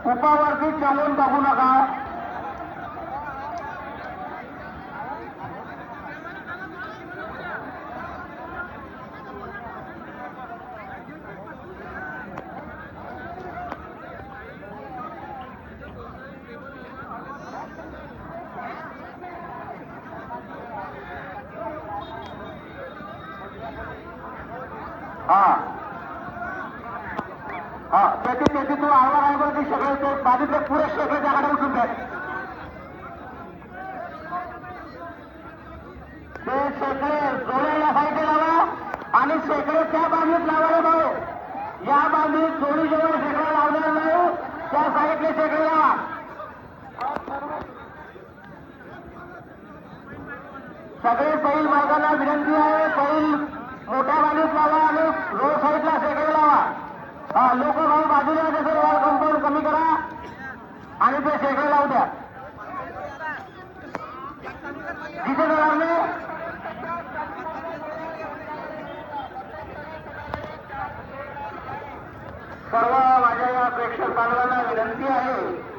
उपावरती चालून बघू नका. हा हा त्याची तू आवाज आहे की सगळे ते बाजूचे पुरे शेकडे त्याकडे उठून द्या. ते शेकडे जोडे या साईडे लावा आणि शेकडे त्या बाजूत लावायला भाऊ. या बाजूत जोडी जेव्हा शेकडे लावलेला नाही त्या साईडले शेकडे लावा. सगळे बैल मार्गाला विनंती आहे. बैल मोठ्या बाजूत लावा आणि रोड साईडला शेकडे लावा. हा लोक भाऊ बाजूला जसं वॉल कंपाऊंड कमी करा आणि ते शेकडे लावू द्या. जिथे जाणार सर्व माझ्या या प्रेक्षक बांधवांना विनंती आहे